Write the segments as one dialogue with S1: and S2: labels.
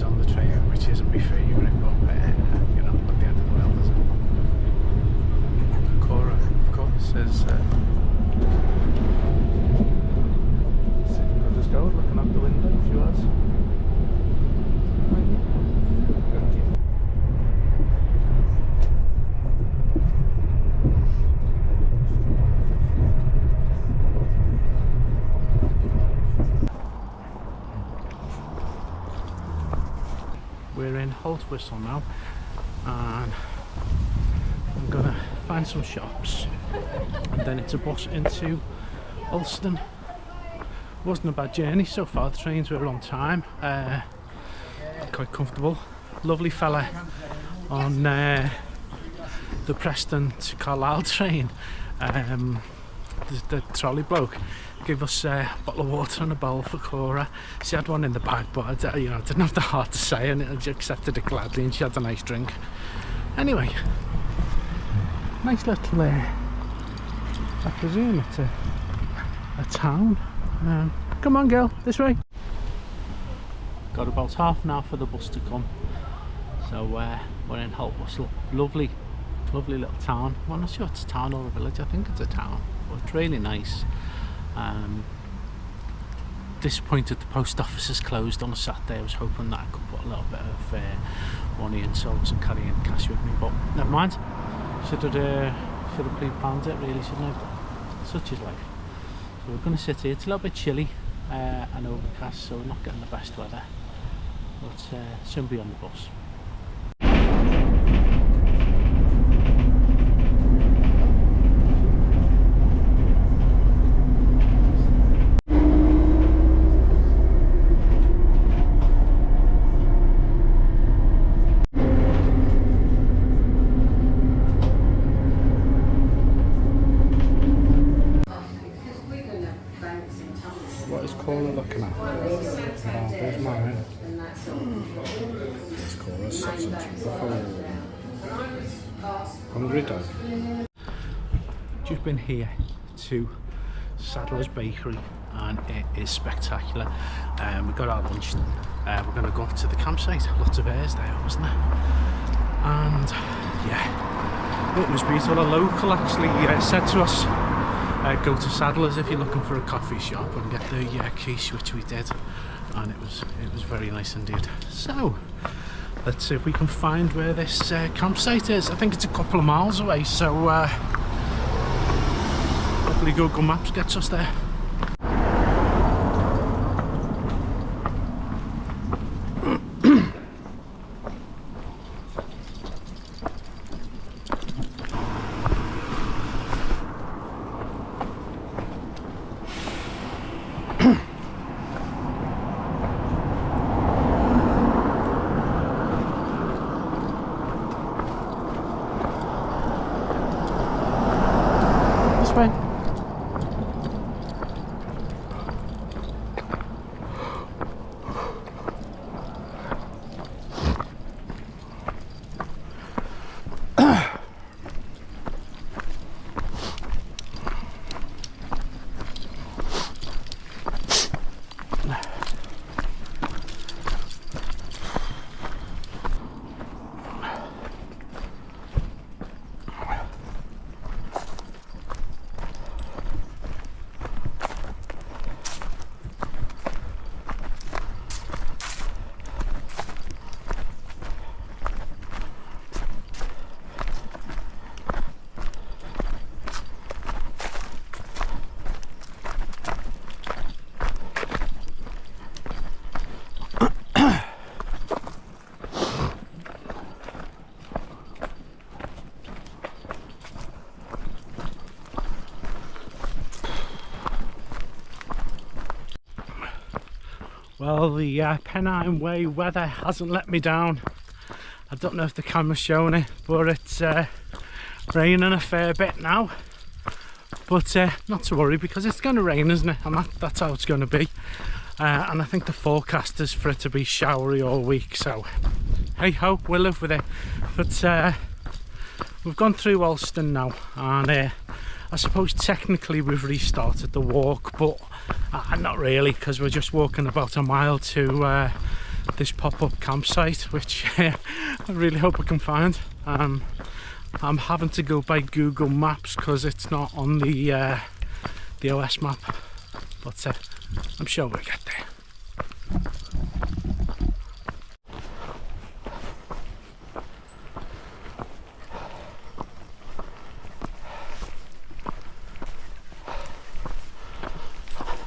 S1: trains on the train, which isn't my favourite, but you know, at the end of the world, is it? Cora, of course, is sitting good as gold, looking out the window. She was. We're in Haltwhistle now, and I'm gonna find some shops, and then it's a bus into Alston. Wasn't a bad journey so far. The trains were on time, quite comfortable. Lovely fella on the Preston to Carlisle train. The trolley bloke gave us a bottle of water and a bowl for Cora. She had one in the bag, but I didn't have the heart to say, and I accepted it gladly, and she had a nice drink. Anyway, nice little, I presume it's a town. Come on, girl, this way. Got about half an hour for the bus to come, so we're in Haltwhistle. Lovely little town. Well, I'm not sure it's a town or a village. I think it's a town, but it's really nice. Disappointed the post office is closed on a Saturday. I was hoping that I could put a little bit of money in, so I wasn't carrying cash with me, but never mind. Should have pre-planned it, really, shouldn't I? But such is life. So we're going to sit here. It's a little bit chilly and overcast, so we're not getting the best weather, but soon be on the bus. What is Cora looking at? Oh, there's mine. It's Cora's sausage. Hungry dog. Just been here to Saddler's Bakery, and it is spectacular. We got our lunch. We're going to go up to the campsite. Lots of airs there, wasn't there? And yeah, it was beautiful. A local actually said to us, go to Saddler's if you're looking for a coffee shop and get the quiche, which we did, and it was very nice indeed. So let's see if we can find where this campsite is. I think it's a couple of miles away, so hopefully Google Maps gets us there. Way. Well, the Pennine Way weather hasn't let me down. I don't know if the camera's showing it, but it's raining a fair bit now. But not to worry, because it's going to rain, isn't it? And that's how it's going to be. And I think the forecast is for it to be showery all week, so hey ho, we'll live with it. But we've gone through Alston now, and I suppose technically we've restarted the walk, but not really, because we're just walking about a mile to this pop-up campsite, which I really hope I can find. I'm having to go by Google Maps because it's not on the OS map, but I'm sure we'll get there.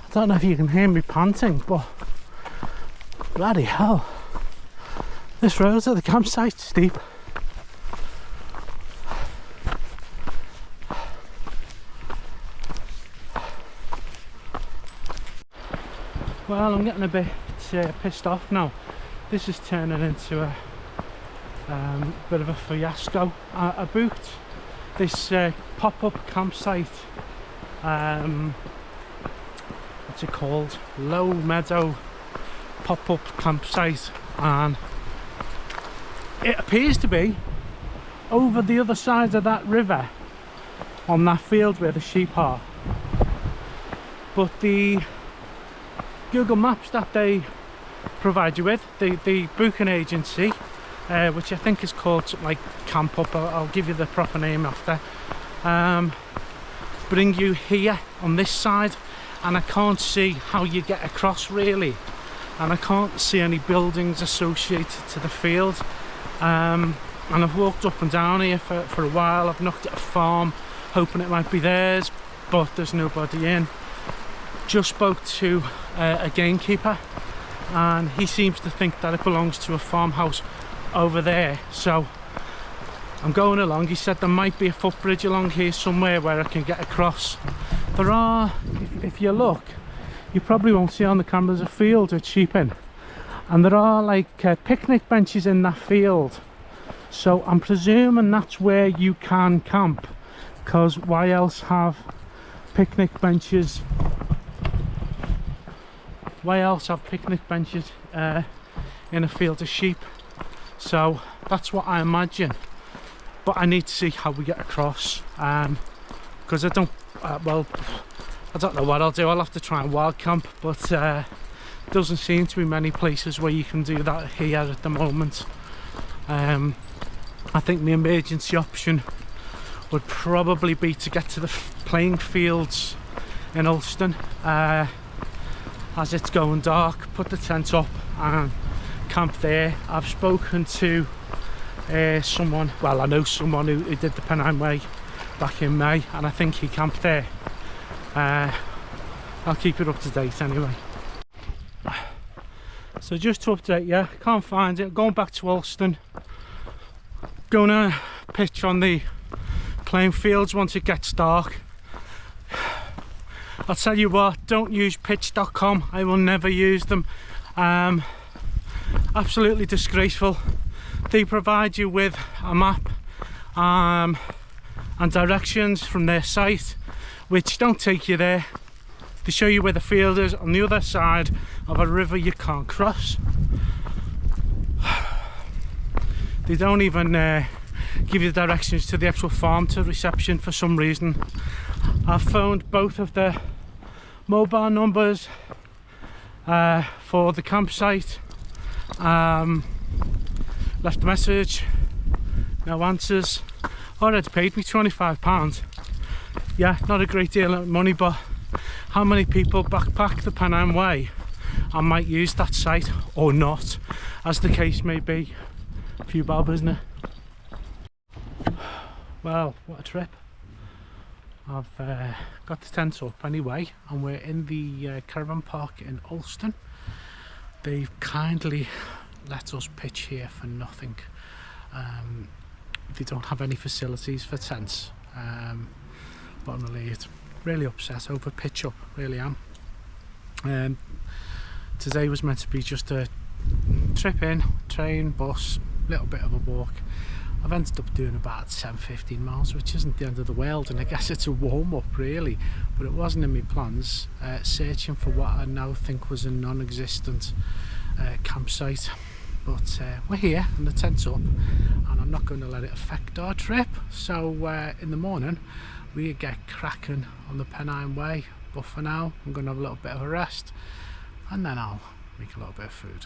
S1: I don't know if you can hear me panting, but bloody hell, this road to the campsite's steep. Well, I'm getting a bit pissed off now. This is turning into a bit of a fiasco. I booked this pop-up campsite, what's it called? Low Meadow pop-up campsite, and it appears to be over the other side of that river on that field where the sheep are. But the Google Maps that they provide you with, the booking agency, which I think is called something like Camp Up, I'll give you the proper name after, bring you here on this side, and I can't see how you get across really, and I can't see any buildings associated to the field, and I've walked up and down here for a while. I've knocked at a farm hoping it might be theirs, but there's nobody in. Just spoke to a gamekeeper, and he seems to think that it belongs to a farmhouse over there, so I'm going along. He said there might be a footbridge along here somewhere where I can get across. There are, if you look, you probably won't see on the cameras, a field with sheep in, and there are like picnic benches in that field, so I'm presuming that's where you can camp, because why else have picnic benches? Why else have picnic benches in a field of sheep? So that's what I imagine, but I need to see how we get across, because I don't know what I'll do. I'll have to try and wild camp, but doesn't seem to be many places where you can do that here at the moment. I think the emergency option would probably be to get to the playing fields in Alston as it's going dark, put the tent up and camp there. I've spoken to someone, well, I know someone who did the Pennine way back in May, and I think he camped there. I'll keep it up to date anyway. So just to update you, can't find it. Going back to Alston, gonna pitch on the playing fields once it gets dark. I'll tell you what, don't use pitch.com. I will never use them. Absolutely disgraceful. They provide you with a map and directions from their site, which don't take you there. They show you where the field is on the other side of a river you can't cross. They don't even give you the directions to the actual farm to reception for some reason. I've phoned both of the mobile numbers for the campsite, left a message, no answers. Already paid me £25. Yeah, not a great deal of money, but how many people backpack the Pennine Way and might use that site or not, as the case may be? A few bob, isn't it? Well, what a trip. I've got the tent up anyway, and we're in the caravan park in Alston. They've kindly let us pitch here for nothing. They don't have any facilities for tents, but I'm really upset over pitch up, really am. Today was meant to be just a trip in, train, bus, little bit of a walk. I've ended up doing about 10-15 miles, which isn't the end of the world, and I guess it's a warm-up really, but it wasn't in my plans. Searching for what I now think was a non-existent campsite, but we're here and the tent's up, and I'm not going to let it affect our trip. So in the morning we get cracking on the Pennine Way, but for now I'm going to have a little bit of a rest, and then I'll make a little bit of food.